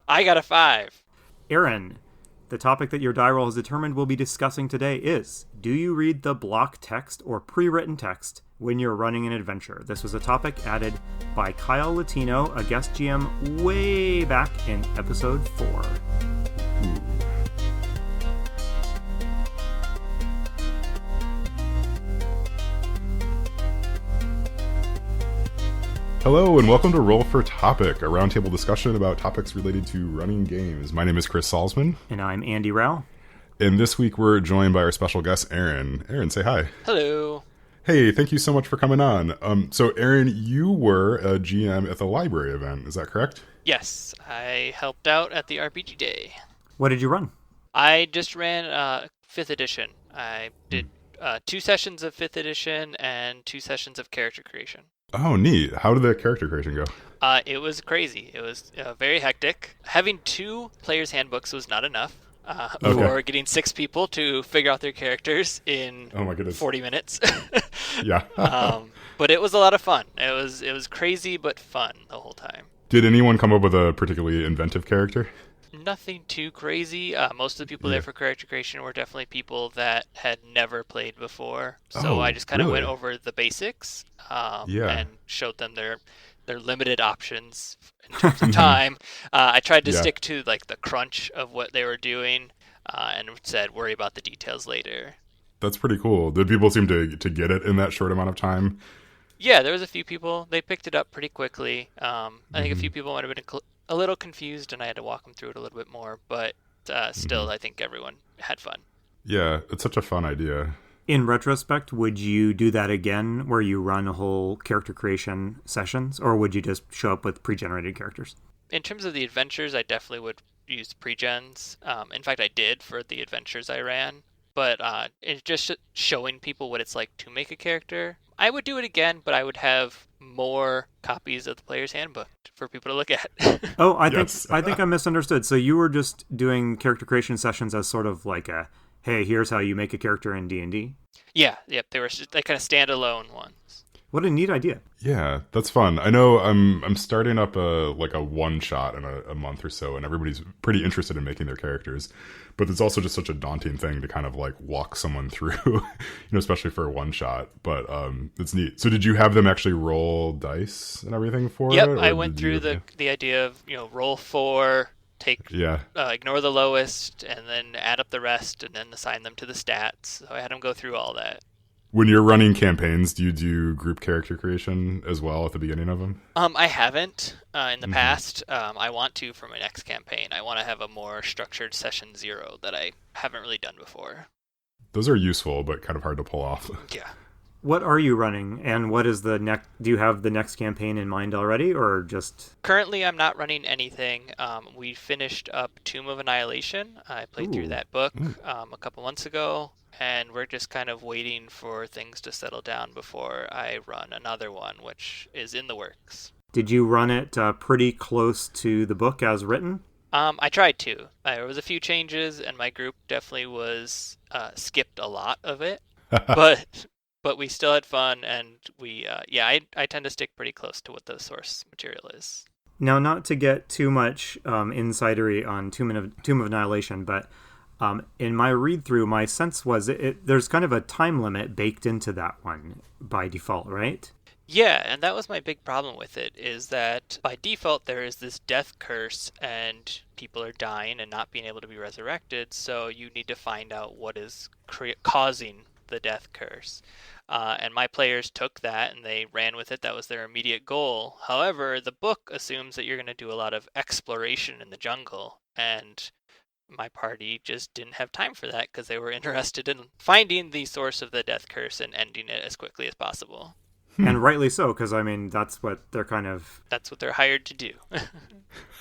I got a 5. Aaron, the topic that your die roll has determined we'll be discussing today is: do you read the block text or pre-written text when you're running an adventure? This was a topic added by Kyle Latino, a guest GM way back in episode 4. Hello and welcome to Roll for Topic, a roundtable discussion about topics related to running games. My name is Chris Salzman. And I'm Andy Rao. And this week we're joined by our special guest, Aaron. Aaron, say hi. Hello. Hey, thank you so much for coming on. So Aaron, you were a GM at the library event, is that correct? Yes, I helped out at the RPG Day. What did you run? I just ran 5th edition. I did 2 sessions of 5th edition and 2 sessions of character creation. Oh, neat. How did the character creation go? It was crazy. It was very hectic. Having 2 players' handbooks was not enough for getting 6 people to figure out their characters in 40 minutes. Yeah. But it was a lot of fun. It was crazy but fun the whole time. Did anyone come up with a particularly inventive character? Nothing too crazy. Most of the people there for character creation were definitely people that had never played before. So I just kind of went over the basics and showed them their limited options in terms of time. I tried to stick to like the crunch of what they were doing and said, worry about the details later. That's pretty cool. Did people seem to get it in that short amount of time? Yeah, there was a few people. They picked it up pretty quickly. I think a few people might have been a little confused, and I had to walk them through it a little bit more. But still, I think everyone had fun. Yeah, it's such a fun idea. In retrospect, would you do that again, where you run a whole character creation sessions, or would you just show up with pre-generated characters? In terms of the adventures, I definitely would use pre-gens. In fact, I did for the adventures I ran. But it's just showing people what it's like to make a character. I would do it again, but I would have more copies of the player's handbook for people to look at. I think I misunderstood. So you were just doing character creation sessions as sort of like a, hey, here's how you make a character in D&D? Yeah, they were like kind of standalone ones. What a neat idea. Yeah, that's fun. I know I'm starting up a one shot in a month or so, and everybody's pretty interested in making their characters. But it's also just such a daunting thing to kind of like walk someone through, especially for a one shot. But it's neat. So did you have them actually roll dice and everything for it? Yep, I went through the idea of roll 4, ignore the lowest, and then add up the rest, and then assign them to the stats. So I had them go through all that. When you're running campaigns, do you do group character creation as well at the beginning of them? I haven't in the past. I want to for my next campaign. I want to have a more structured session 0 that I haven't really done before. Those are useful, but kind of hard to pull off. Yeah. What are you running, and what is the next? Do you have the next campaign in mind already, or just? Currently, I'm not running anything. We finished up Tomb of Annihilation. I played through that book a couple months ago. And we're just kind of waiting for things to settle down before I run another one, which is in the works. Did you run it pretty close to the book as written? I tried to. There was a few changes, and my group definitely was skipped a lot of it. but we still had fun, and I tend to stick pretty close to what the source material is. Now, not to get too much insidery on Tomb of Annihilation, but in my read-through, my sense was there's kind of a time limit baked into that one by default, right? Yeah, and that was my big problem with it, is that by default there is this death curse, and people are dying and not being able to be resurrected, so you need to find out what is causing the death curse. And my players took that and they ran with it. That was their immediate goal. However, the book assumes that you're going to do a lot of exploration in the jungle, and my party just didn't have time for that because they were interested in finding the source of the death curse and ending it as quickly as possible. And rightly so, because, that's what they're That's what they're hired to do.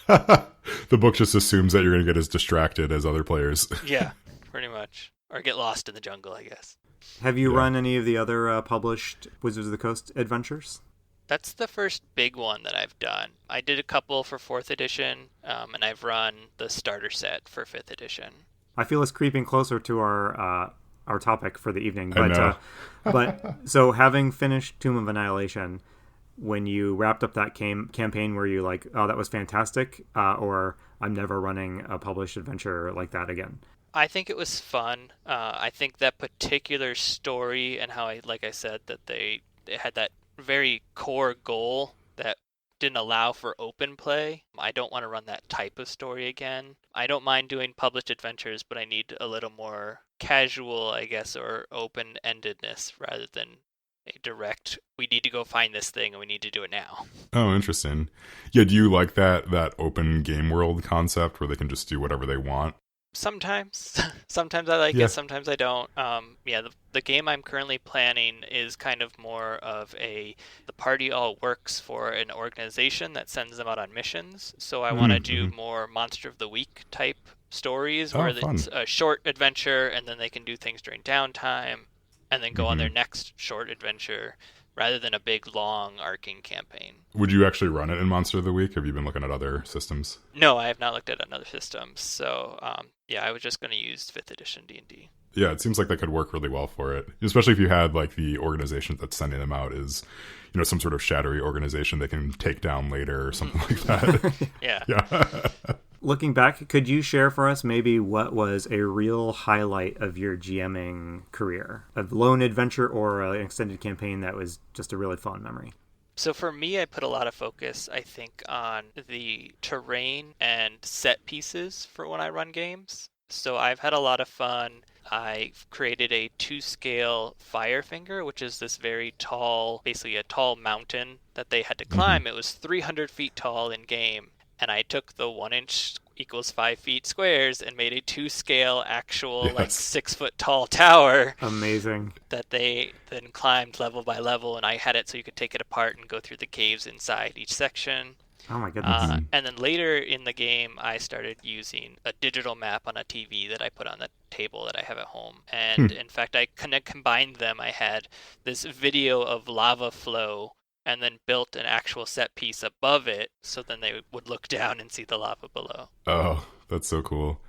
The book just assumes that you're going to get as distracted as other players. Yeah, pretty much. Or get lost in the jungle, I guess. Have you run any of the other published Wizards of the Coast adventures? That's the first big one that I've done. I did a couple for 4th edition, and I've run the starter set for 5th edition. I feel it's creeping closer to our topic for the evening. I know. But so having finished Tomb of Annihilation, when you wrapped up that campaign? Were you like, oh, that was fantastic, or I'm never running a published adventure like that again? I think it was fun. I think that particular story and how like I said, that they had that very core goal that didn't allow for open play. I don't want to run that type of story again. I don't mind doing published adventures, but I need a little more casual, I guess, or open-endedness rather than a direct, we need to go find this thing and we need to do it now. Oh, interesting. Yeah, do you like that open game world concept where they can just do whatever they want? Sometimes. Sometimes I like Yeah. it, sometimes I don't. Yeah, the game I'm currently planning is kind of more of the party all works for an organization that sends them out on missions. So I want to do Mm-hmm. more Monster of the Week type stories where Oh, it's fun. a short adventure and then they can do things during downtime and then go on Hmm. their next short adventure rather than a big long arcing campaign. Would you actually run it in Monster of the Week? Have you been looking at other systems? No, I have not looked at another system. So, yeah, I was just going to use 5th edition D&D. Yeah, it seems like that could work really well for it, especially if you had like the organization that's sending them out is, some sort of shadowy organization they can take down later or something like that. Yeah. Yeah. Looking back, could you share for us maybe what was a real highlight of your GMing career? A lone adventure or an extended campaign that was just a really fun memory? So for me, I put a lot of focus, I think, on the terrain and set pieces for when I run games. So I've had a lot of fun. I created a 2-scale Firefinger, which is this very tall, basically a tall mountain that they had to Hmm. climb. It was 300 feet tall in game. And I took the 1 inch equals 5 feet squares and made a 2-scale actual, like, Yes. 6 foot tall tower Amazing. that they then climbed level by level, and I had it so you could take it apart and go through the caves inside each section. Oh my goodness. And then later in the game, I started using a digital map on a TV that I put on the table that I have at home. Hmm. And in fact, I kind of combined them. I had this video of lava flow and then built an actual set piece above it so then they would look down and see the lava below. Oh, that's so cool.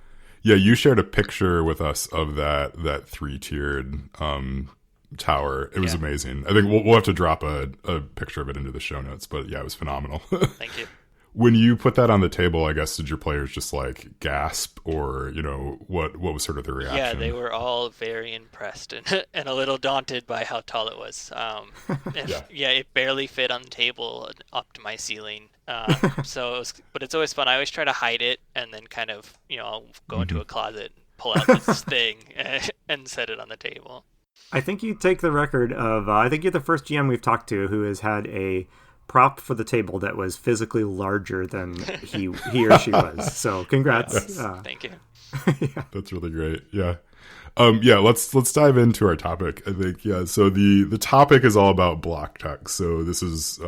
Yeah, you shared a picture with us of that three-tiered tower. It was Yeah, amazing. I think we'll have to drop a picture of it into the show notes, but yeah, it was phenomenal. thank you. When you put that on the table, I guess, did your players just like gasp or, what was sort of the Yeah, they reaction? were all very impressed and and a little daunted by how tall it was. Yeah. Yeah, it barely fit on the table up to my ceiling. So it was, but it's always fun. I always try to hide it and then kind of, I'll go into Hmm. a closet, pull out this thing, and set it on the table. I think you take the record of, I think you're the first GM we've talked to who has had a prop for the table that was physically larger than he or she was. So congrats. Yes. Thank you. Yeah. That's really great. Yeah. Yeah, let's dive into our topic. I think, yeah. So the topic is all about block text. So this is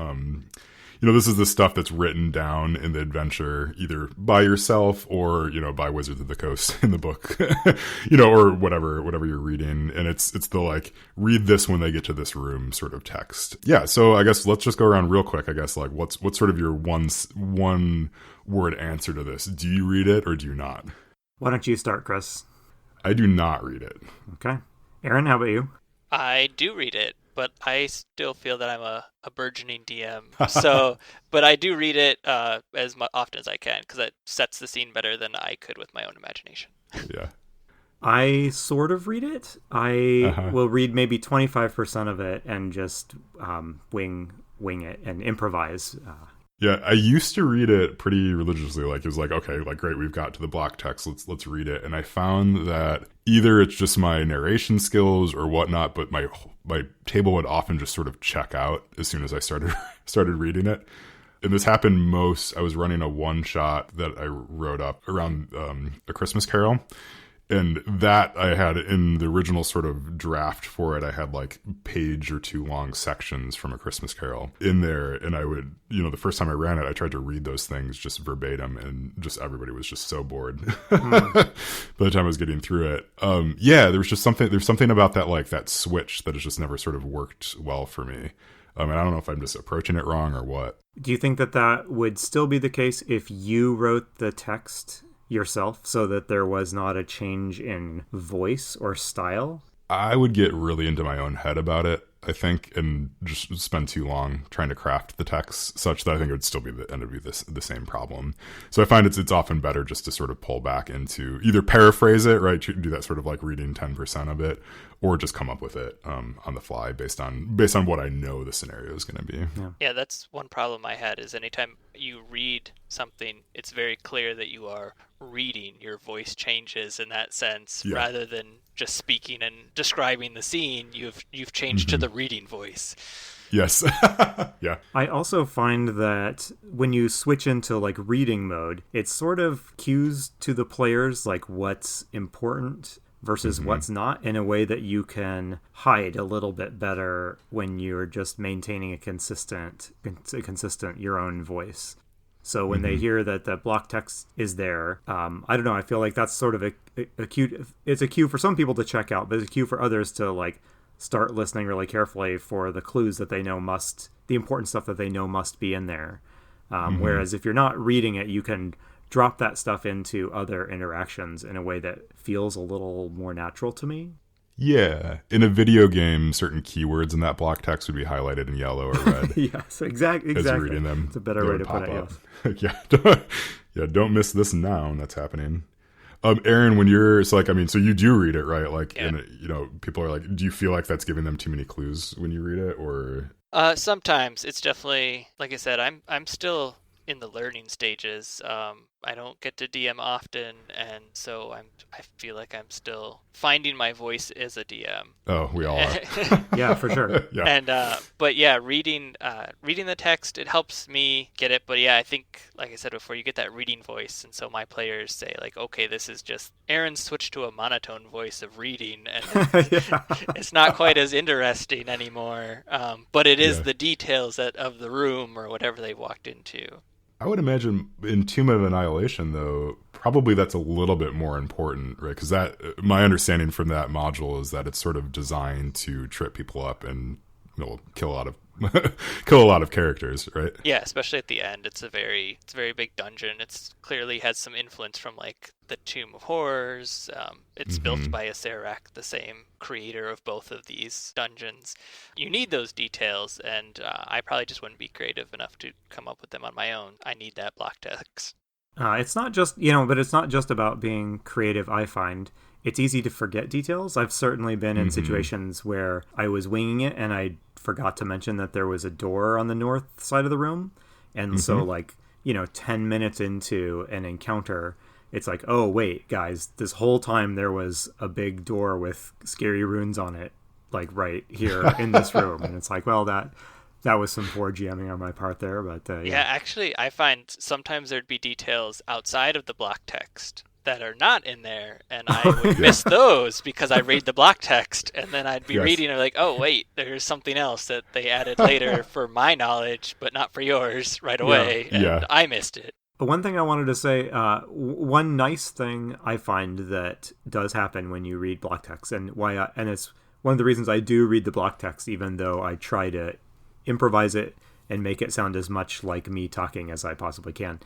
this is the stuff that's written down in the adventure, either by yourself or, by Wizards of the Coast in the book, or whatever you're reading. And it's the like, read this when they get to this room sort of text. Yeah. So I guess let's just go around real quick. I guess like what's sort of your one word answer to this? Do you read it or do you not? Why don't you start, Chris? I do not read it. Okay. Aaron, how about you? I do read it, but I still feel that I'm a burgeoning DM. So, but I do read it as often as I can because it sets the scene better than I could with my own imagination. Yeah. I sort of read it. I Uh-huh. will read maybe 25% of it and just wing it and improvise. Yeah, I used to read it pretty religiously. Like it was like, okay, like great, we've got to the block text. Let's read it. And I found that either it's just my narration skills or whatnot, but my table would often just sort of check out as soon as I started started reading it. And this happened most. I was running a one shot that I wrote up around A Christmas Carol. And that I had in the original sort of draft for it, I had like page or two long sections from A Christmas Carol in there. And I would, the first time I ran it, I tried to read those things just verbatim and just everybody was just so bored by the time I was getting through it. Yeah, there's something about that, like that switch that has just never sort of worked well for me. And I don't know if I'm just approaching it wrong or what. Do you think that would still be the case if you wrote the text yourself so that there was not a change in voice or style? I would get really into my own head about it. I think, and just spend too long trying to craft the text such that I think it would still be end up be the same problem. So I find it's often better just to sort of pull back into either paraphrase it, right? Do that sort of like reading 10% of it, or just come up with it on the fly based on what I know the scenario is going to be. Yeah, that's one problem I had is anytime you read something, it's very clear that you are reading. Your voice changes in that sense rather than just speaking and describing the scene. You've changed to the reading voice. Yes. Yeah. I also find that when you switch into like reading mode, it sort of cues to the players like what's important versus what's not in a way that you can hide a little bit better when you're just maintaining a consistent your own voice. So when they hear that the block text is there, I don't know, I feel like that's sort of a cue. It's a cue for some people to check out, but it's a cue for others to like start listening really carefully for the clues that they know the important stuff that they know must be in there. Whereas if you're not reading it, you can drop that stuff into other interactions in a way that feels a little more natural to me. Yeah. In a video game, certain keywords in that block text would be highlighted in yellow or red. Yes, exactly. As you're reading them. It's a better way to put it, yes. Yeah, don't miss this noun that's happening. Aaron, when you're, so you do read it, right? Like, and, people are like, do you feel like that's giving them too many clues when you read it, or? Sometimes it's definitely, like I said, I'm still in the learning stages. I don't get to DM often, and so I feel like I'm still finding my voice as a DM. Oh, we all are. Yeah, for sure. Yeah. And but yeah, reading the text, it helps me get it. But yeah, I think, like I said before, you get that reading voice, and so my players say like, okay, this is just Aaron switched to a monotone voice of reading, and it's not quite as interesting anymore. But it is the details of the room or whatever they walked into. I would imagine in Tomb of Annihilation, though, probably that's a little bit more important, right? Because my understanding from that module is that it's sort of designed to trip people up and kill a lot of kill a lot of characters, right? Yeah, especially at the end. It's a very big dungeon. It's clearly has some influence from like the Tomb of Horrors. It's built by Acererak, the same creator of both of these dungeons. You need those details, and I probably just wouldn't be creative enough to come up with them on my own. I need that block text. It's not just, but it's not just about being creative, I find. It's easy to forget details. I've certainly been in situations where I was winging it and I forgot to mention that there was a door on the north side of the room. And so 10 minutes into an encounter, it's like, oh, wait, guys, this whole time there was a big door with scary runes on it, like right here in this room. And it's like, well, that was some poor GMing on my part there. But yeah, actually, I find sometimes there'd be details outside of the block text that are not in there, and I would miss those because I read the block text, and then I'd be reading and like, oh wait, there's something else that they added later for my knowledge but not for yours right away, and I missed it. But one thing I wanted to say, one nice thing I find that does happen when you read block text, and it's one of the reasons I do read the block text, even though I try to improvise it and make it sound as much like me talking as I possibly can.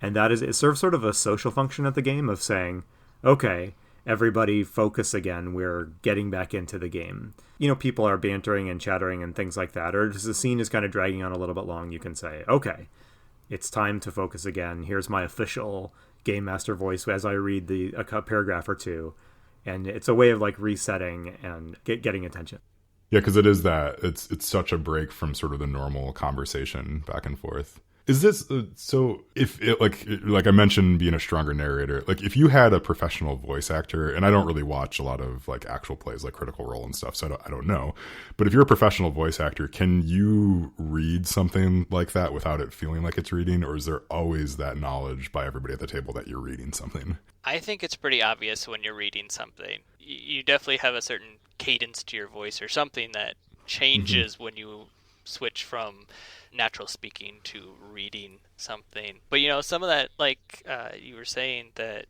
And that is, it serves sort of a social function at the game of saying, okay, everybody focus again, we're getting back into the game. People are bantering and chattering and things like that, or just the scene is kind of dragging on a little bit long, you can say, okay, it's time to focus again. Here's my official game master voice as I read a paragraph or two. And it's a way of like resetting and getting attention. Yeah, because it is that. It's such a break from sort of the normal conversation back and forth. Is this so? If it, like I mentioned, being a stronger narrator, like if you had a professional voice actor, and I don't really watch a lot of like actual plays like Critical Role and stuff, so I don't know. But if you're a professional voice actor, can you read something like that without it feeling like it's reading, or is there always that knowledge by everybody at the table that you're reading something? I think it's pretty obvious when you're reading something. You definitely have a certain cadence to your voice or something that changes when you switch from natural speaking to reading something. But some of that, like you were saying, that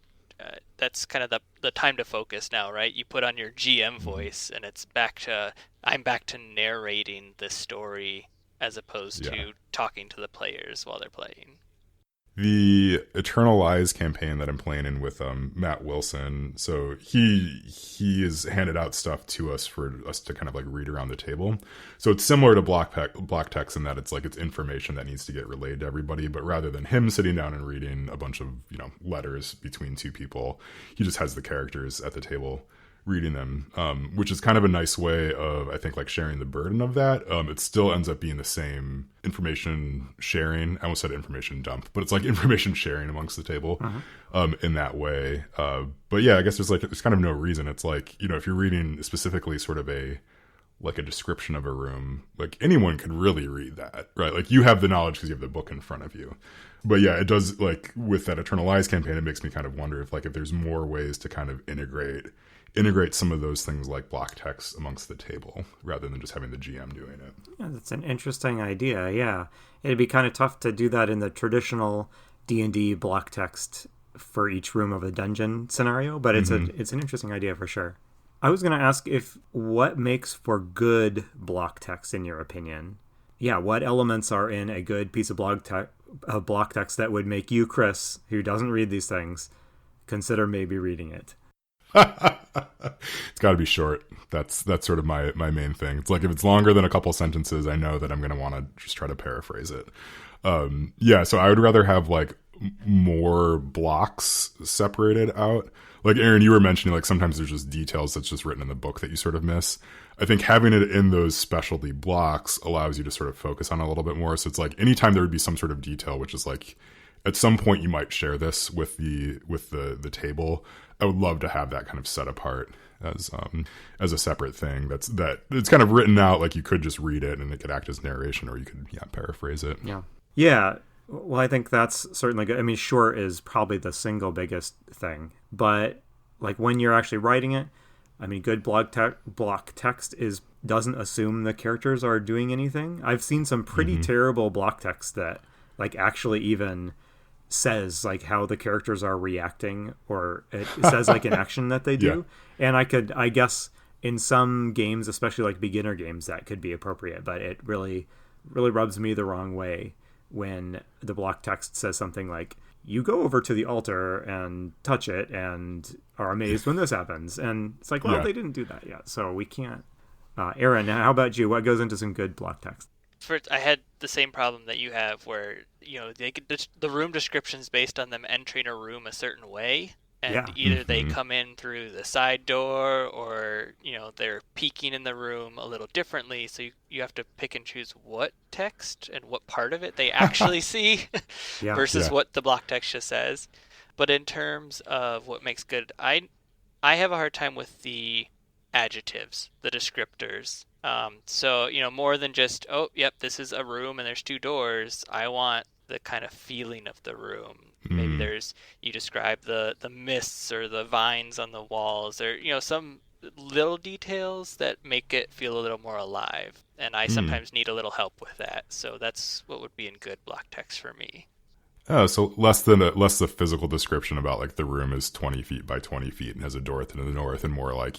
that's kind of the time to focus now, right? You put on your GM voice and it's I'm back to narrating the story as opposed to talking to the players while they're playing. The Eternal Lies campaign that I'm playing in with Matt Wilson, so he has handed out stuff to us for us to kind of like read around the table. So it's similar to block text in that it's like it's information that needs to get relayed to everybody, but rather than him sitting down and reading a bunch of, you know, letters between two people, he just has the characters at the table reading them, which is kind of a nice way of, I think, like sharing the burden of that. It still ends up being the same information sharing. I almost said information dump, but it's like information sharing amongst the table in that way. But yeah, I guess there's kind of no reason. It's like, you know, if you're reading specifically sort of a description of a room, like anyone could really read that, right? Like you have the knowledge because you have the book in front of you. But yeah, it does, like with that Eternal Lies campaign, it makes me kind of wonder if there's more ways to kind of integrate some of those things like block text amongst the table rather than just having the GM doing it. Yeah, that's an interesting idea. Yeah, it'd be kind of tough to do that in the traditional D&D block text for each room of a dungeon scenario, but it's an interesting idea for sure. I was going to ask what makes for good block text in your opinion? Yeah, what elements are in a good piece of block text that would make you, Chris, who doesn't read these things, consider maybe reading it? It's got to be short. That's sort of my main thing. It's like if it's longer than a couple sentences, I know that I'm going to want to just try to paraphrase it. Yeah, so I would rather have like more blocks separated out. Like Aaron, you were mentioning, like sometimes there's just details that's just written in the book that you sort of miss. I think having it in those specialty blocks allows you to sort of focus on it a little bit more. So it's like anytime there would be some sort of detail, which is like at some point you might share this with the table. I would love to have that kind of set apart as a separate thing. That it's kind of written out, like you could just read it and it could act as narration, or you could paraphrase it. Yeah. Well, I think that's certainly good. I mean, short is probably the single biggest thing, but like when you're actually writing it, I mean, good block text doesn't assume the characters are doing anything. I've seen some pretty terrible block text that like actually even says like how the characters are reacting, or it says like an action that they do. And I guess in some games, especially like beginner games, that could be appropriate, but it really rubs me the wrong way when the block text says something like, you go over to the altar and touch it and are amazed when this happens. And it's like, well, they didn't do that yet, so we can't. Aaron, how about you? What goes into some good block text? I had the same problem that you have, where the room descriptions based on them entering a room a certain way, and either they come in through the side door, or they're peeking in the room a little differently. So you have to pick and choose what text and what part of it they actually see versus what the block text just says. But in terms of what makes good, I have a hard time with the adjectives, the descriptors. So, more than just, oh, yep, this is a room and there's two doors. I want the kind of feeling of the room. Maybe you describe the mists or the vines on the walls, or, some little details that make it feel a little more alive. And I sometimes need a little help with that. So that's what would be in good block text for me. Oh, so less the physical description about like the room is 20 feet by 20 feet and has a door to the north, and more like,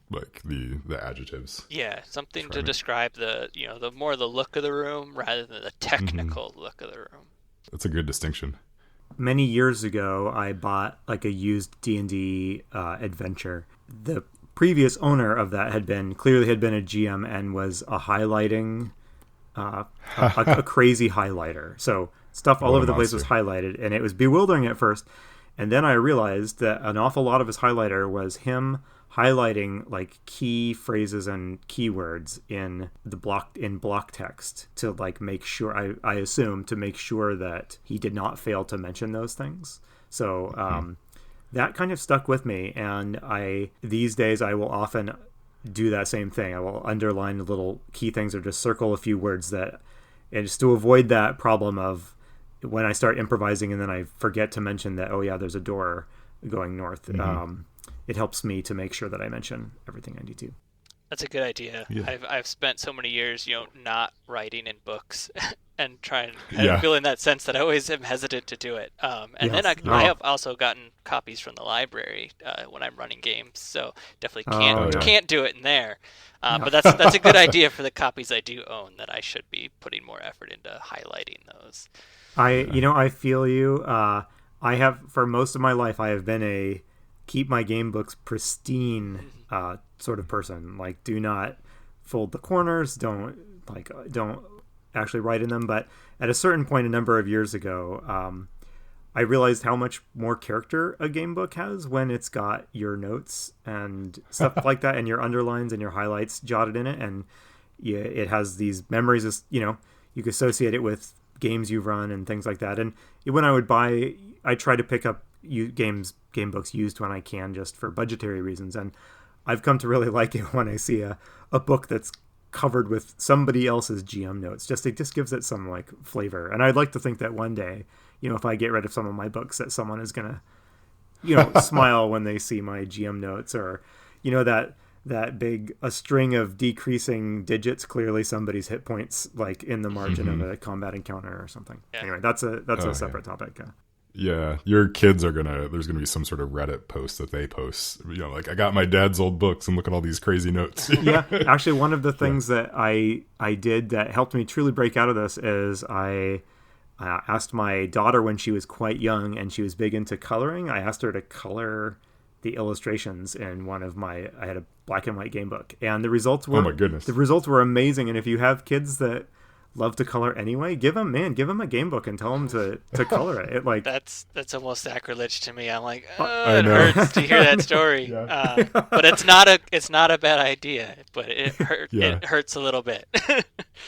like the adjectives. Yeah, something to describe the more the look of the room rather than the technical look of the room. That's a good distinction. Many years ago, I bought like a used D&D adventure. The previous owner of that had been a GM and was a highlighting, a crazy highlighter. So stuff all over the place was highlighted, and it was bewildering at first. And then I realized that an awful lot of his highlighter was him highlighting like key phrases and keywords in block text to like make sure, I assume, to make sure that he did not fail to mention those things. So that kind of stuck with me, and these days I will often do that same thing. I will underline the little key things or just circle a few words and just to avoid that problem of when I start improvising and then I forget to mention that, oh yeah, there's a door going north. It helps me to make sure that I mention everything I need to. That's a good idea. Yeah. I've spent so many years, not writing in books and try and kind of Yeah. feel in that sense that I always am hesitant to do it. And then Yes. I Oh. have also gotten copies from the library when I'm running games, so definitely Oh Oh yeah. can't do it in there. yeah. But that's a good idea for the copies I do own that I should be putting more effort into highlighting those. Yeah. I feel you. I have for most of my life I have been a keep my game books pristine Mhm. sort of person. Like, do not fold the corners. Don't actually write in them. But at a certain point, a number of years ago, I realized how much more character a game book has when it's got your notes and stuff like that, and your underlines and your highlights jotted in it, and yeah, it has these memories. You can associate it with games you've run and things like that. And when I would buy, I try to pick up game books used when I can, just for budgetary reasons. And I've come to really like it when I see a book that's covered with somebody else's GM notes. It just gives it some like flavor. And I'd like to think that one day, if I get rid of some of my books, that someone is gonna, smile when they see my GM notes, or, that big a string of decreasing digits, clearly somebody's hit points like in the margin of a combat encounter or something. Yeah. Anyway, that's a Oh yeah. separate topic. Yeah, your kids are there's gonna be some sort of Reddit post that they post, like, I got my dad's old books and look at all these crazy notes. Yeah, actually, one of the things that I did that helped me truly break out of this is I asked my daughter when she was quite young and she was big into coloring. I asked her to color the illustrations in I had a black and white game book, and Oh my goodness. the results were amazing. And if you have kids that love to color anyway, give them a game book and tell them to color it. That's almost sacrilege to me. I'm like, I it know. hurts to hear that story. Yeah. But it's not a bad idea. But Yeah. it hurts a little bit.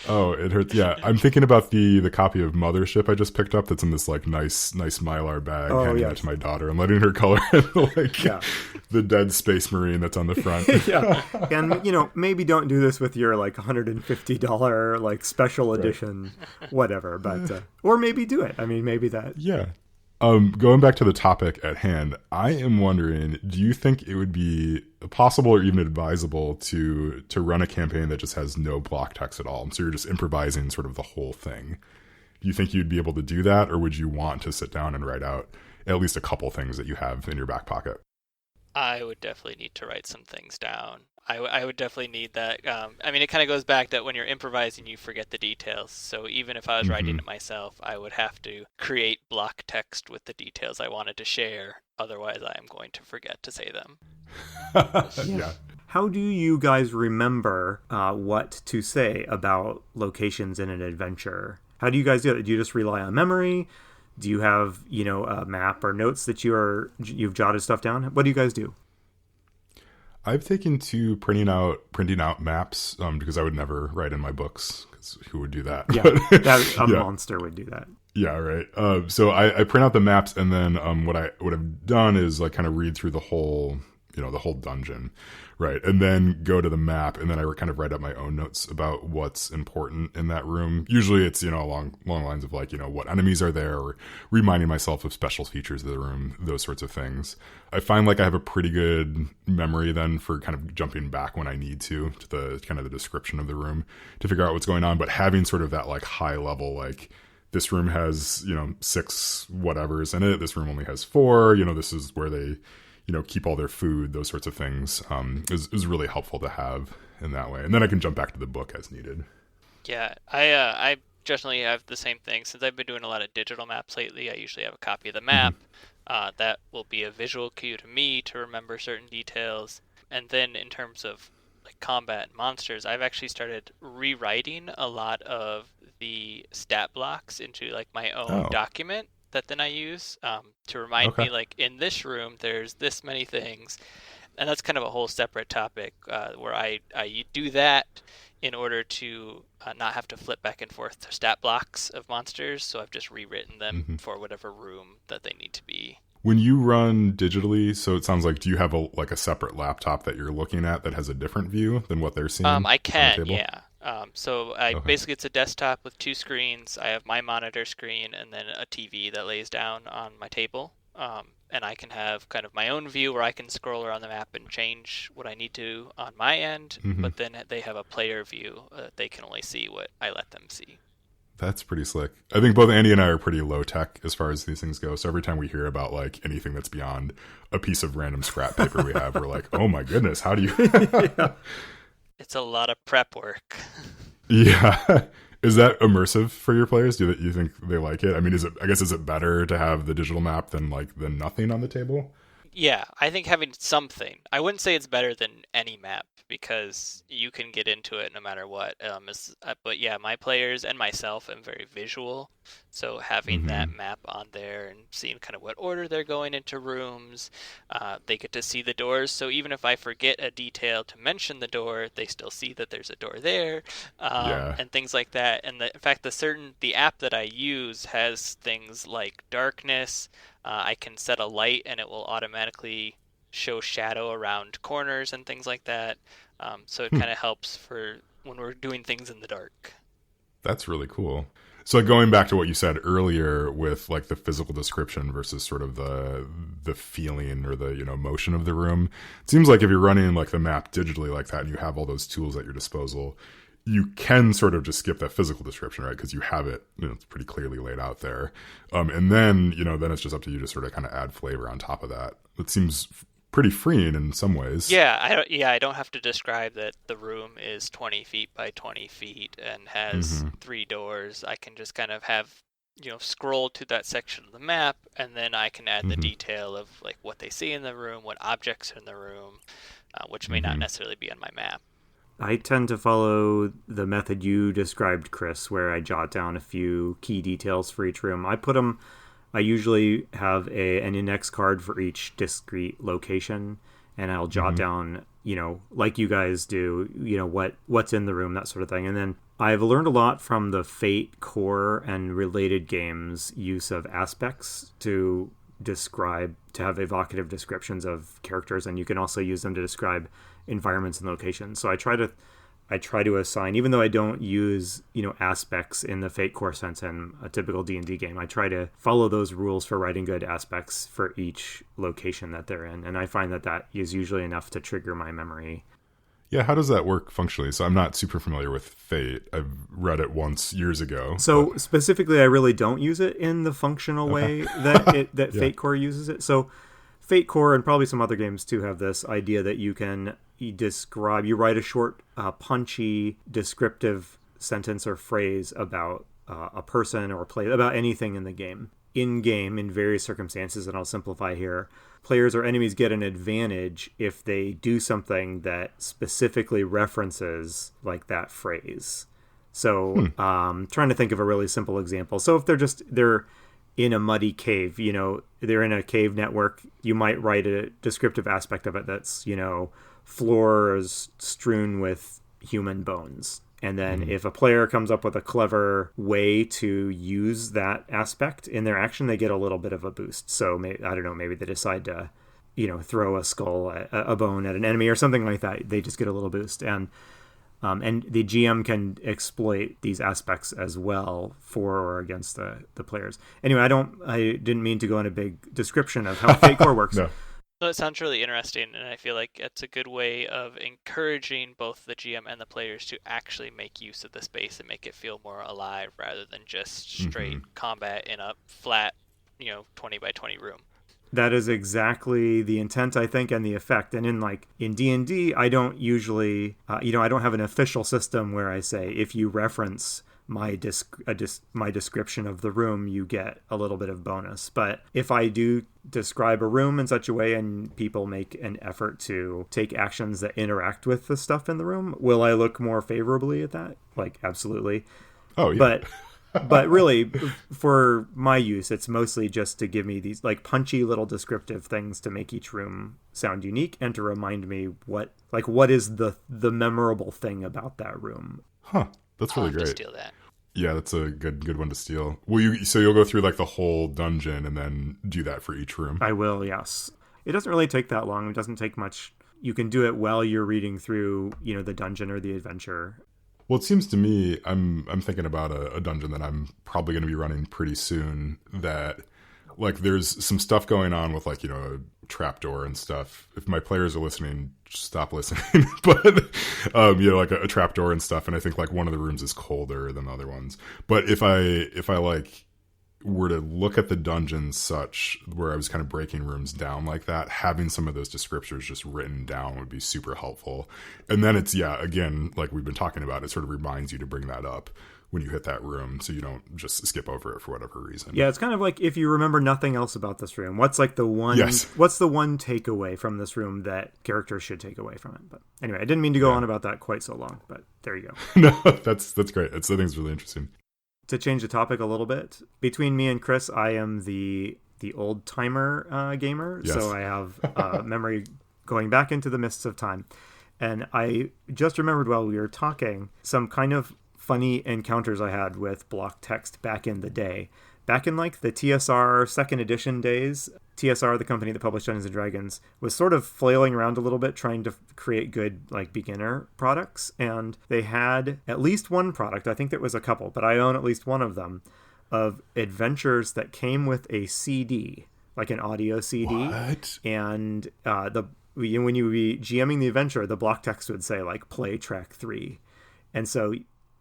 Oh, it hurts. Yeah, I'm thinking about the copy of Mothership I just picked up. That's in this like nice Mylar bag. Oh, handing yes. that to my daughter and letting her color like Yeah. the dead space marine that's on the front. Yeah, and maybe don't do this with your like $150 like special edition, whatever. But or maybe do it. I mean, maybe that. Yeah. Going back to the topic at hand, I am wondering, do you think it would be possible or even advisable to run a campaign that just has no block text at all? So you're just improvising sort of the whole thing. Do you think you'd be able to do that, or would you want to sit down and write out at least a couple things that you have in your back pocket? I would definitely need to write some things down. I would definitely need that. I mean, it kind of goes back that when you're improvising, you forget the details. So even if I was writing it myself, I would have to create block text with the details I wanted to share. Otherwise, I am going to forget to say them. Yeah. How do you guys remember what to say about locations in an adventure? How do you guys do it? Do you just rely on memory? Do you have, a map or notes that you've jotted stuff down? What do you guys do? I've taken to printing out maps because I would never write in my books, because who would do that? Yeah, a monster would do that. Yeah, right. So I print out the maps, and then what I've done is like kind of read through the whole dungeon, right, and then go to the map, and then I kind of write up my own notes about what's important in that room. Usually it's along lines of like what enemies are there, or reminding myself of special features of the room, those sorts of things. I find like I have a pretty good memory then for kind of jumping back when I need to the kind of the description of the room to figure out what's going on. But having sort of that like high level, like, this room has 6 whatevers in it, this room only has 4, this is where they keep all their food, those sorts of things, is really helpful to have in that way. And then I can jump back to the book as needed. Yeah, I definitely have the same thing. Since I've been doing a lot of digital maps lately, I usually have a copy of the map. That will be a visual cue to me to remember certain details. And then in terms of like combat and monsters, I've actually started rewriting a lot of the stat blocks into like my own document that then I use to remind me, like, in this room there's this many things. And that's kind of a whole separate topic where I do that in order to not have to flip back and forth to stat blocks of monsters. So I've just rewritten them for whatever room that they need to be. When you run digitally, so it sounds like, do you have a separate laptop that you're looking at that has a different view than what they're seeing? I can, on the table? yeah. So basically it's a desktop with 2 screens. I have my monitor screen and then a TV that lays down on my table. And I can have kind of my own view where I can scroll around the map and change what I need to on my end. But then they have a player view. They can only see what I let them see. That's pretty slick. I think both Andy and I are pretty low tech as far as these things go. So every time we hear about like anything that's beyond a piece of random scrap paper we have, we're like, oh my goodness, how do you? Yeah. It's a lot of prep work. Yeah. Is that immersive for your players? Do you think they like it? I mean, is it better to have the digital map than nothing on the table? Yeah, I think having something. I wouldn't say it's better than any map because you can get into it no matter what. But yeah, my players and myself am very visual, so having that map on there and seeing kind of what order they're going into rooms, they get to see the doors. So even if I forget a detail to mention the door, they still see that there's a door there, and things like that. And in fact, the app that I use has things like darkness. I can set a light and it will automatically show shadow around corners and things like that. So it kind of helps for when we're doing things in the dark. That's really cool. So going back to what you said earlier with like the physical description versus sort of the feeling or the motion of the room, it seems like if you're running like the map digitally like that and you have all those tools at your disposal, you can sort of just skip that physical description, right? Because you have it, it's pretty clearly laid out there. And then, then it's just up to you to sort of kind of add flavor on top of that. It seems pretty freeing in some ways. Yeah, I don't have to describe that the room is 20 feet by 20 feet and has 3 doors. I can just kind of have, scroll to that section of the map, and then I can add the detail of like what they see in the room, what objects are in the room, which may not necessarily be on my map. I tend to follow the method you described, Chris, where I jot down a few key details for each room. I usually have an index card for each discrete location, and I'll jot down, like you guys do, what's in the room, that sort of thing. And then I've learned a lot from the Fate core and related games use of aspects to have evocative descriptions of characters, and you can also use them to describe environments and locations. So I try to assign, even though I don't use aspects in the Fate core sense in a typical D&D game, I try to follow those rules for writing good aspects for each location that they're in, and I find that is usually enough to trigger my memory. Yeah, how does that work functionally? So I'm not super familiar with Fate. I've read it once years ago. So specifically, I really don't use it in the functional way that Fate core uses it. So Fate core and probably some other games too have this idea that you write a short, punchy, descriptive sentence or phrase about a person or about anything in the game. In-game, in various circumstances, and I'll simplify here, players or enemies get an advantage if they do something that specifically references like that phrase. So trying to think of a really simple example. So if they're in a muddy cave, they're in a cave network, you might write a descriptive aspect of it that's, floors strewn with human bones. And then if a player comes up with a clever way to use that aspect in their action, they get a little bit of a boost. So maybe they decide to, throw a skull, a bone at an enemy or something like that. They just get a little boost. And the GM can exploit these aspects as well for or against the players. Anyway, I didn't mean to go in a big description of how Fate core works. No. Well, it sounds really interesting, and I feel like it's a good way of encouraging both the GM and the players to actually make use of the space and make it feel more alive rather than just straight combat in a flat, 20 by 20 room. That is exactly the intent, I think, and the effect. And in D&D, I don't usually, I don't have an official system where I say if you reference my description of the room, you get a little bit of bonus. But if I do describe a room in such a way and people make an effort to take actions that interact with the stuff in the room, will I look more favorably at that? Absolutely. Oh, yeah. But really, for my use, it's mostly just to give me these punchy little descriptive things to make each room sound unique and to remind me what is the memorable thing about that room. Huh. That's really great. To steal that. Yeah, that's a good one to steal. You'll go through the whole dungeon and then do that for each room? I will, yes. It doesn't really take that long. It doesn't take much. You can do it while you're reading through, the dungeon or the adventure. Well, it seems to me, I'm thinking about a dungeon that I'm probably going to be running pretty soon that like there's some stuff going on with like, a trapdoor and stuff. If my players are listening, just stop listening. But like a trapdoor and stuff, and I think like one of the rooms is colder than the other ones. But if I like were to look at the dungeon such where I was kind of breaking rooms down like that, having some of those descriptors just written down would be super helpful. And then it's, again, like we've been talking about, it sort of reminds you to bring that up when you hit that room, so you don't just skip over it for whatever reason. Yeah, it's kind of like if you remember nothing else about this room, what's the one takeaway from this room that characters should take away from it? But anyway, I didn't mean to go on about that quite so long, but there you go. No, that's great. I think it's really interesting. To change the topic a little bit, between me and Chris, I am the old timer gamer. Yes. So I have memory going back into the mists of time. And I just remembered while we were talking some kind of funny encounters I had with block text back in the day. Back in like the TSR second edition days, TSR, the company that published Dungeons & Dragons, was sort of flailing around a little bit trying to create good like beginner products. And they had at least one product, I think there was a couple, but I own at least one of them, of adventures that came with a CD, like an audio CD. What? And when you would be GMing the adventure, the block text would say like play track 3.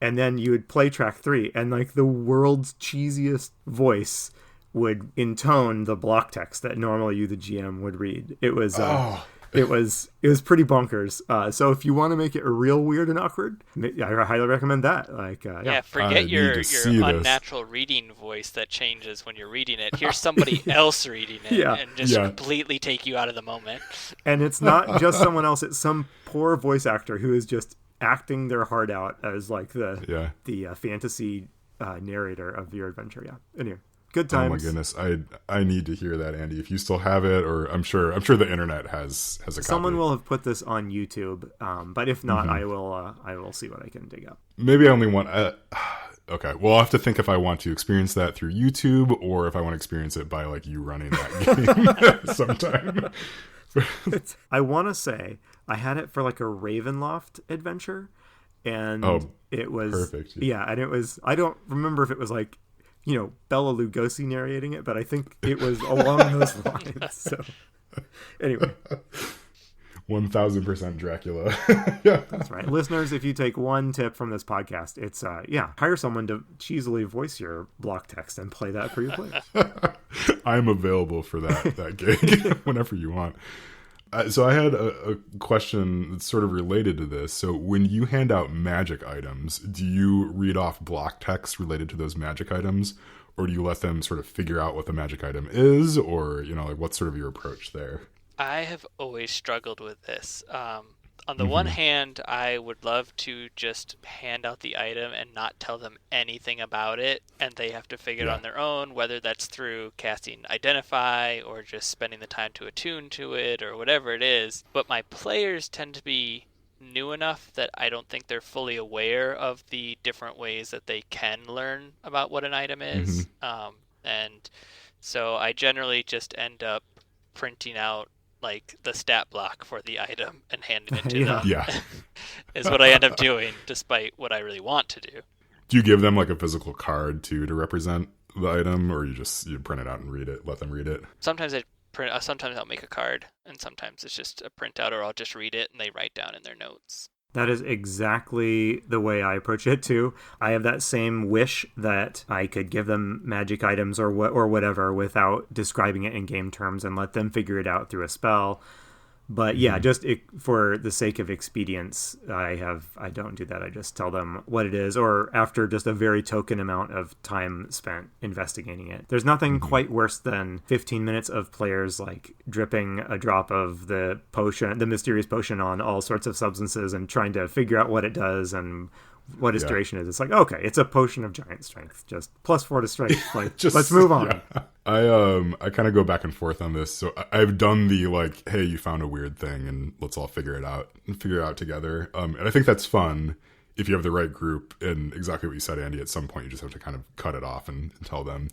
And then you would play track 3, and like the world's cheesiest voice would intone the block text that normally you, the GM, would read. It was it was pretty bonkers. So if you want to make it real weird and awkward, I highly recommend that. Like, forget your unnatural reading voice that changes when you're reading it. Here's somebody else reading it, and just completely take you out of the moment. And it's not just someone else; it's some poor voice actor who is just acting their heart out as like the fantasy narrator of your adventure. Anyway, good times. Oh my goodness, I need to hear that, Andy. If you still have it, or I'm sure the internet has a copy. Someone will have put this on YouTube, but if not, I will see what I can dig up. Maybe I only want. Okay, well, I'll have to think if I want to experience that through YouTube or if I want to experience it by like you running that game sometime. I want to say I had it for like a Ravenloft adventure, and it was perfect. And it was, I don't remember if it was like, Bela Lugosi narrating it, but I think it was along those lines. So anyway, 1000% Dracula. That's right, listeners. If you take one tip from this podcast, it's hire someone to cheesily voice your block text and play that for your players. I'm available for that gig whenever you want. So I had a question that's sort of related to this. So when you hand out magic items, do you read off block text related to those magic items, or do you let them sort of figure out what the magic item is, or like what's sort of your approach there? I have always struggled with this. On the one hand, I would love to just hand out the item and not tell them anything about it, and they have to figure it on their own, whether that's through casting Identify or just spending the time to attune to it or whatever it is. But my players tend to be new enough that I don't think they're fully aware of the different ways that they can learn about what an item is. And so I generally just end up printing out like the stat block for the item and handing it to them is what I end up doing, despite what I really want to do. Do you give them like a physical card to represent the item, or you print it out and read it, let them read it? Sometimes sometimes I'll make a card, and sometimes it's just a printout, or I'll just read it and they write down in their notes. That is exactly the way I approach it too. I have that same wish that I could give them magic items or whatever without describing it in game terms and let them figure it out through a spell. But for the sake of expedience, I don't do that. I just tell them what it is, or after just a very token amount of time spent investigating it. There's nothing quite worse than 15 minutes of players like dripping a drop of the potion, the mysterious potion, on all sorts of substances and trying to figure out what it does and what its duration is. It's like, okay, it's a potion of giant strength, just +4 to strength. Like, let's move on. Yeah. I kind of go back and forth on this. So I've done the like, hey, you found a weird thing and let's all figure it out together. And I think that's fun if you have the right group. And exactly what you said, Andy, at some point you just have to kind of cut it off and tell them.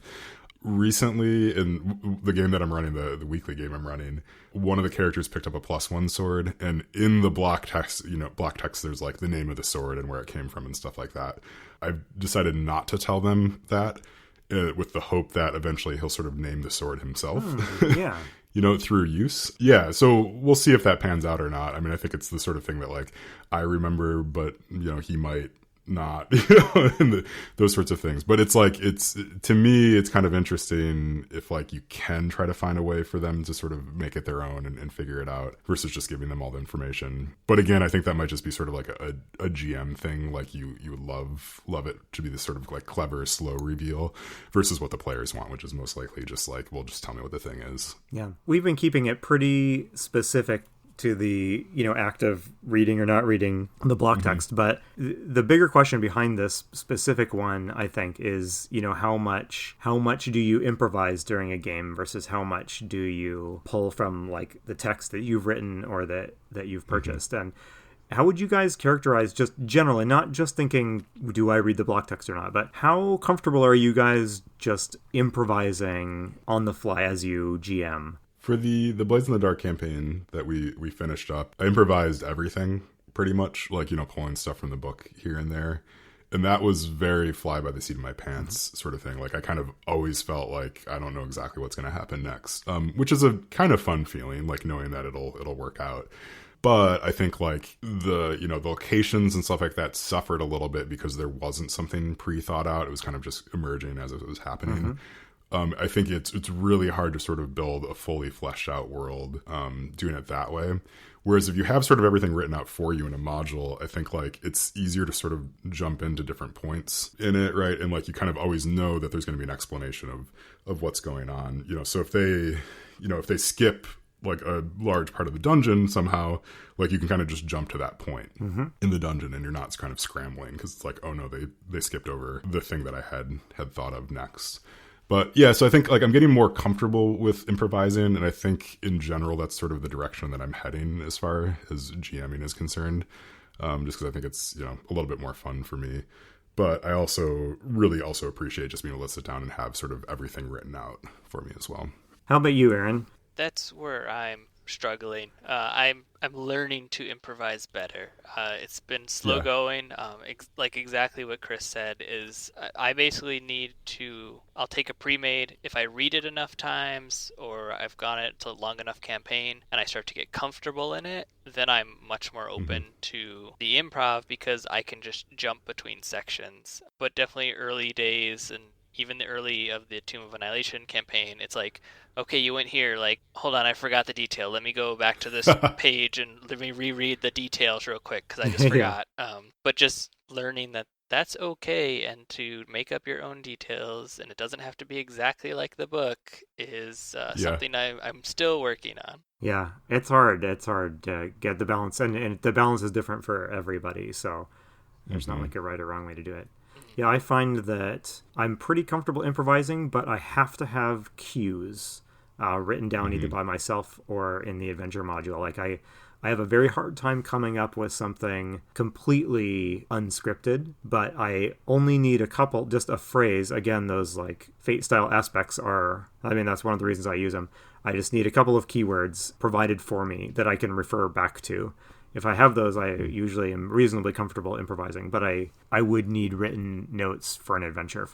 Recently, in the game that I'm running, the weekly game I'm running, one of the characters picked up a +1 sword, and in the block text, there's like the name of the sword and where it came from and stuff like that. I've decided not to tell them that, with the hope that eventually he'll sort of name the sword himself. Yeah. Through use. Yeah, so we'll see if that pans out or not. I mean, I think it's the sort of thing that, like, I remember, but, he might not, and those sorts of things. But it's like, to me, it's kind of interesting if, like, you can try to find a way for them to sort of make it their own and figure it out versus just giving them all the information. But again, I think that might just be sort of like a GM thing. Like, you would love it to be this sort of like clever, slow reveal versus what the players want, which is most likely just like, well, just tell me what the thing is. Yeah. We've been keeping it pretty specific to the act of reading or not reading the block text, but the bigger question behind this specific one, I think, is how much do you improvise during a game versus how much do you pull from like the text that you've written or that you've purchased. And how would you guys characterize, just generally, not just thinking do I read the block text or not, but how comfortable are you guys just improvising on the fly as you GM? For the Blades in the Dark campaign that we finished up, I improvised everything pretty much, like, pulling stuff from the book here and there. And that was very fly by the seat of my pants sort of thing. Like, I kind of always felt like I don't know exactly what's going to happen next, which is a kind of fun feeling, like knowing that it'll work out. But I think like the locations and stuff like that suffered a little bit because there wasn't something pre-thought out. It was kind of just emerging as it was happening. I think it's really hard to sort of build a fully fleshed out world doing it that way. Whereas if you have sort of everything written out for you in a module, I think like it's easier to sort of jump into different points in it, right? And like you kind of always know that there's going to be an explanation of what's going on. So if they skip like a large part of the dungeon somehow, like you can kind of just jump to that point in the dungeon and you're not kind of scrambling because it's like, oh no, they skipped over the thing that I had thought of next. But yeah, so I think like I'm getting more comfortable with improvising, and I think in general that's sort of the direction that I'm heading as far as GMing is concerned, just because I think it's a little bit more fun for me. But I also really appreciate just being able to sit down and have sort of everything written out for me as well. How about you, Aaron? That's where I'm struggling. I'm learning to improvise better. It's been slow going. Like exactly what Chris said is I basically need to. I'll take a pre-made if I read it enough times, or I've gone it to a long enough campaign, and I start to get comfortable in it. Then I'm much more open to the improv because I can just jump between sections. But definitely early days and even the early of the Tomb of Annihilation campaign, it's like, okay, you went here, like, hold on, I forgot the detail. Let me go back to this page and let me reread the details real quick because I just forgot. But just learning that that's okay and to make up your own details and it doesn't have to be exactly like the book is something I'm still working on. Yeah, it's hard. It's hard to get the balance, and the balance is different for everybody, so there's not like a right or wrong way to do it. Yeah, I find that I'm pretty comfortable improvising, but I have to have cues written down either by myself or in the adventure module. Like I have a very hard time coming up with something completely unscripted, but I only need a couple, just a phrase. Again, those like Fate-style aspects that's one of the reasons I use them. I just need a couple of keywords provided for me that I can refer back to. If I have those, I usually am reasonably comfortable improvising, but I would need written notes for an adventure,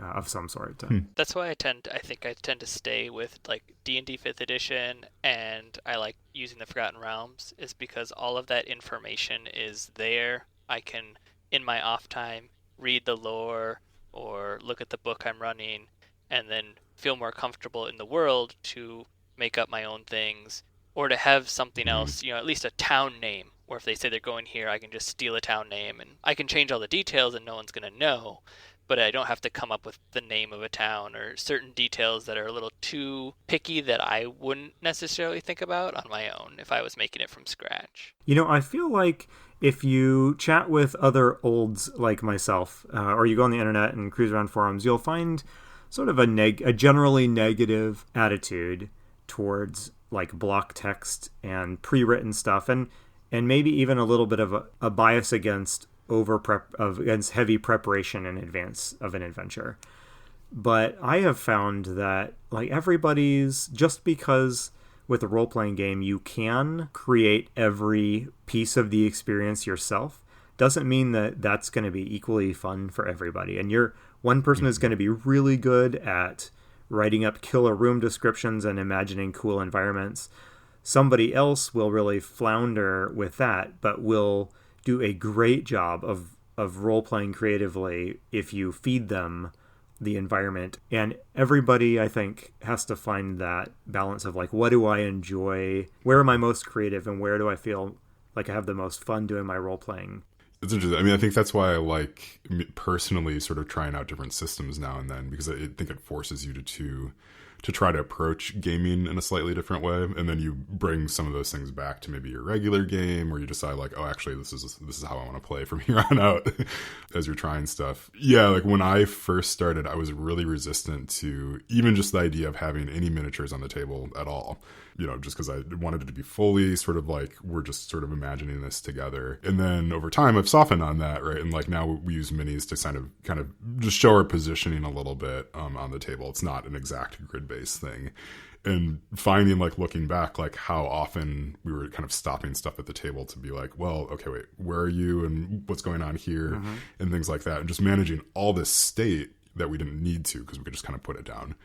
of some sort. That's why I tend to stay with like D&D 5th edition, and I like using the Forgotten Realms is because all of that information is there. I can, in my off time, read the lore or look at the book I'm running and then feel more comfortable in the world to make up my own things. Or to have something else, at least a town name, or if they say they're going here, I can just steal a town name, and I can change all the details and no one's going to know, but I don't have to come up with the name of a town or certain details that are a little too picky that I wouldn't necessarily think about on my own if I was making it from scratch. I feel like if you chat with other olds like myself, or you go on the internet and cruise around forums, you'll find sort of a generally negative attitude towards like block text and pre-written stuff, and maybe even a little bit of a bias against against heavy preparation in advance of an adventure. But I have found that like everybody's, just because with a role-playing game you can create every piece of the experience yourself, doesn't mean that that's going to be equally fun for everybody. And One person is going to be really good at writing up killer room descriptions and imagining cool environments. Somebody else will really flounder with that, but will do a great job of role-playing creatively if you feed them the environment. And everybody, I think, has to find that balance of like, what do I enjoy? Where am I most creative? And where do I feel like I have the most fun doing my role-playing? It's interesting. I mean, I think that's why I like personally sort of trying out different systems now and then, because I think it forces you to try to approach gaming in a slightly different way, and then you bring some of those things back to maybe your regular game, where you decide like, oh, actually, this is how I want to play from here on out as you're trying stuff. Yeah, like when I first started, I was really resistant to even just the idea of having any miniatures on the table at all. You know, just because I wanted it to be fully sort of like, we're just sort of imagining this together. And then over time, I've softened on that, right? And like now we use minis to kind of just show our positioning a little bit on the table. It's not an exact grid-based thing. And finding, like, looking back, like how often we were kind of stopping stuff at the table to be like, well, okay, wait, where are you and what's going on here and things like that. And just managing all this state that we didn't need to, because we could just kind of put it down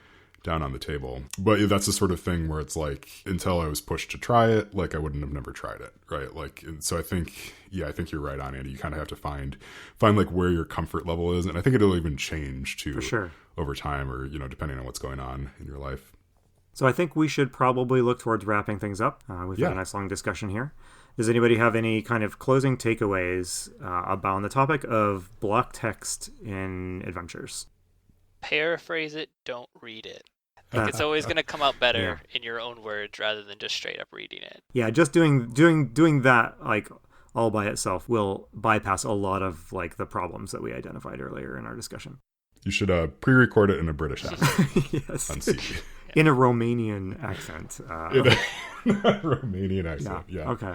on the table. But that's the sort of thing where it's like, until I was pushed to try it, like I wouldn't have never tried it, right? Like, and so I think you're right on, Andy. You kind of have to find like where your comfort level is, and I think it'll even change too, for sure, over time, or depending on what's going on in your life. So I think we should probably look towards wrapping things up. We've had a nice long discussion here. Does anybody have any kind of closing takeaways about the topic of block text in adventures? Paraphrase it, don't read it. I think it's always going to come out better in your own words rather than just straight up reading it. Yeah, just doing that like all by itself will bypass a lot of like the problems that we identified earlier in our discussion. You should pre-record it in a British accent. Yes. On CD. In a Romanian accent. In a Romanian accent, yeah. Okay.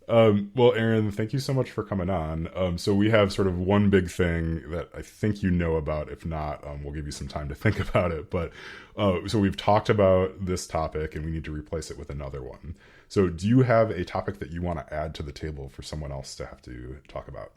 Well, Aaron, thank you so much for coming on. So we have sort of one big thing that I think you know about. If not, we'll give you some time to think about it. But so we've talked about this topic, and we need to replace it with another one. So do you have a topic that you want to add to the table for someone else to have to talk about?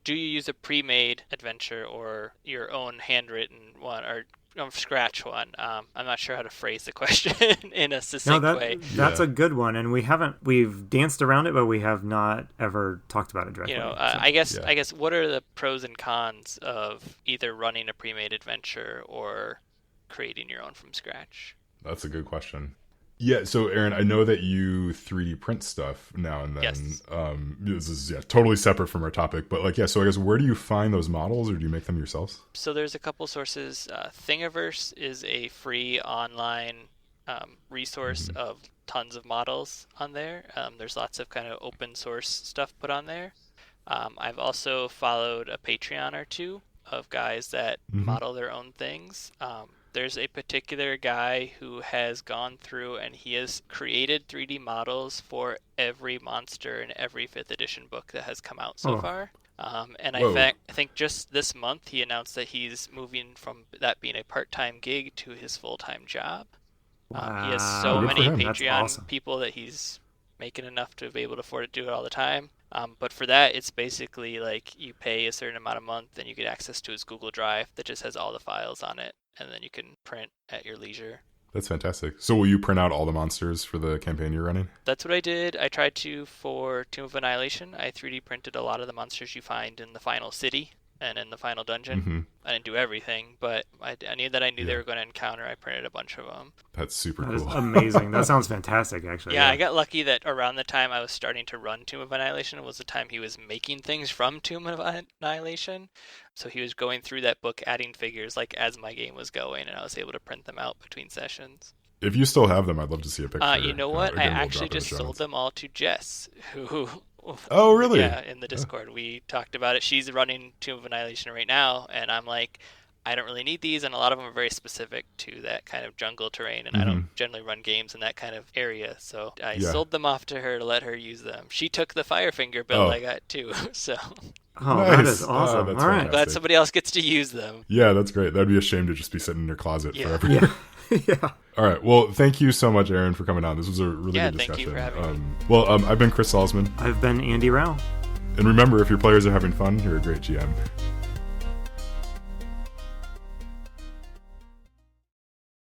Do you use a pre-made adventure or your own handwritten one, or scratch one? I'm not sure how to phrase the question in a succinct way. That's a good one, and we've danced around it, but we have not ever talked about it directly. I guess what are the pros and cons of either running a pre-made adventure or creating your own from scratch? That's a good question. Yeah, so Aaron, I know that you 3D print stuff now and then. Yes. This is totally separate from our topic, but so I guess where do you find those models, or do you make them yourselves? So there's a couple sources. Thingiverse is a free online resource of tons of models on there. There's lots of kind of open source stuff put on there. I've also followed a Patreon or two of guys that model their own things. There's a particular guy who has gone through and he has created 3D models for every monster in every 5th edition book that has come out so far. And I think just this month he announced that he's moving from that being a part-time gig to his full-time job. Wow. He has so many Patreon people that he's making enough to be able to afford to do it all the time. But for that, it's basically like you pay a certain amount a month and you get access to his Google Drive that just has all the files on it. And then you can print at your leisure. That's fantastic. So will you print out all the monsters for the campaign you're running? That's what I did. I tried to for Tomb of Annihilation. I 3D printed a lot of the monsters you find in the final city and in the final dungeon. I didn't do everything, but I knew that they were going to encounter. I printed a bunch of them. That's super cool. That is amazing. That sounds fantastic, actually. Yeah, I got lucky that around the time I was starting to run Tomb of Annihilation was the time he was making things from Tomb of Annihilation. So he was going through that book, adding figures as my game was going, and I was able to print them out between sessions. If you still have them, I'd love to see a picture. You know what? Again, I actually just sold them all to Jess, who... Oh, really? Yeah, in the Discord. We talked about it. She's running Tomb of Annihilation right now, and I'm like, I don't really need these, and a lot of them are very specific to that kind of jungle terrain, and I don't generally run games in that kind of area, so I sold them off to her to let her use them. She took the Firefinger build I got, too, so... Oh, nice. That is awesome. That's all right. Glad somebody else gets to use them. Yeah, that's great. That'd be a shame to just be sitting in your closet forever. Yeah. Yeah. All right. Well, thank you so much, Aaron, for coming on. This was a really good discussion. Thank you for having me. I've been Chris Salzman. I've been Andy Rao. And remember, if your players are having fun, you're a great GM.